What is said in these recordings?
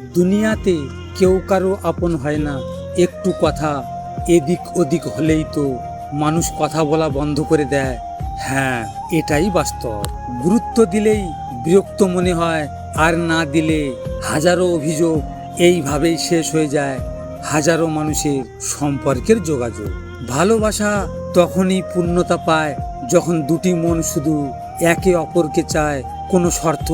দুনিয়াতে কেউ কারো আপন হয় না। একটু কথা এদিক ওদিক হলেই তো মানুষ কথা বলা বন্ধ করে দেয়। হ্যাঁ, এটাই বাস্তব। গুরুত্ব দিলেই বিরক্ত মনে হয়, আর না দিলে হাজারো অভিযোগ। এইভাবেই শেষ হয়ে যায় হাজারো মানুষের সম্পর্কের যোগাযোগ। ভালোবাসা তখনই পূর্ণতা পায় যখন দুটি মন শুধু একে অপরকে চায়, কোনো শর্ত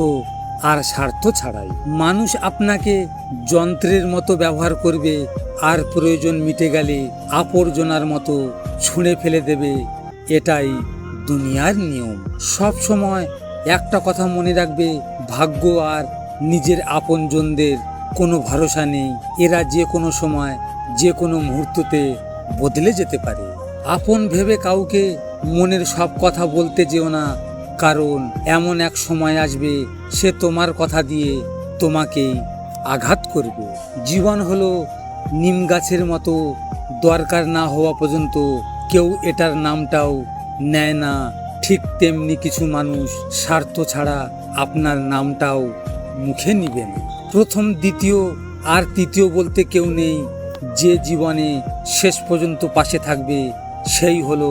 আর স্বার্থ ছাড়াই। মানুষ আপনাকে যন্ত্রের মতো ব্যবহার করবে, আর প্রয়োজন মিটে গেলে আবর্জনার মতো ছুঁড়ে ফেলে দেবে। এটাই দুনিয়ার নিয়ম। সব সময় একটা কথা মনে রাখবে, ভাগ্য আর নিজের আপনজনদের কোনো ভরসা নেই। এরা যে কোনো সময় যে কোনো মুহূর্ততে বদলে যেতে পারে। আপন ভেবে কাউকে মনের সব কথা বলতে যেও না, কারণ এমন এক সময় আসবে সে তোমার কথা দিয়ে তোমাকেই আঘাত করবে। জীবন হলো নিম গাছের মতো, দরকার না হওয়া পর্যন্ত কেউ এটার নামটাও নেয় না। ঠিক তেমনি কিছু মানুষ স্বার্থ ছাড়া আপনার নামটাও মুখে নিবে না। প্রথম, দ্বিতীয় আর তৃতীয় বলতে কেউ নেই। যে জীবনে শেষ পর্যন্ত পাশে থাকবে সেই হলো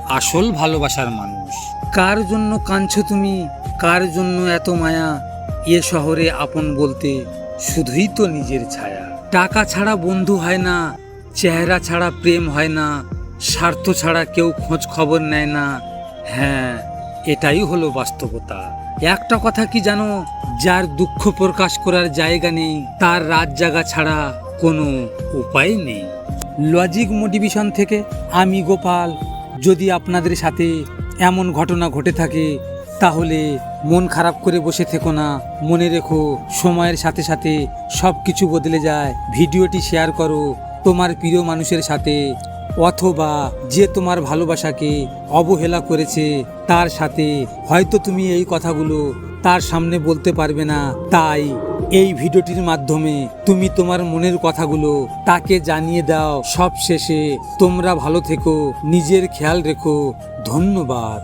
আসল ভালোবাসার মানুষ। কার জন্য কাঁদছো তুমি, কার জন্য এত মায়া? এ শহরে আপন বলতে শুধুই তো নিজের ছায়া। টাকা ছাড়া বন্ধু হয় না, চেহারা ছাড়া প্রেম হয় না, স্বার্থ ছাড়া কেউ খোঁজ খবর নেয় না। হ্যাঁ, এটাই হলো বাস্তবতা। একটা কথা কি জানো, যার দুঃখ প্রকাশ করার জায়গা নেই তার রাত জাগা ছাড়া কোনো উপায় নেই। লজিক মোটিভেশন থেকে আমি গোপাল। যদি আপনাদের সাথে এমন ঘটনা ঘটে থাকে তাহলে মন খারাপ করে বসে থেকো না। মনে রেখো, সময়ের সাথে সাথে সব কিছু বদলে যায়। ভিডিওটি শেয়ার করো তোমার প্রিয় মানুষের সাথে, অথবা যে তোমার ভালোবাসাকে অবহেলা করেছে তার সাথে। হয়তো তুমি এই কথাগুলো তার সামনে বলতে পারবে না, তাই এই ভিডিওটির মাধ্যমে তুমি তোমার মনের কথাগুলো তাকে জানিয়ে দাও। সব শেষে তোমরা ভালো থেকো, নিজের খেয়াল রেখো। ধন্যবাদ।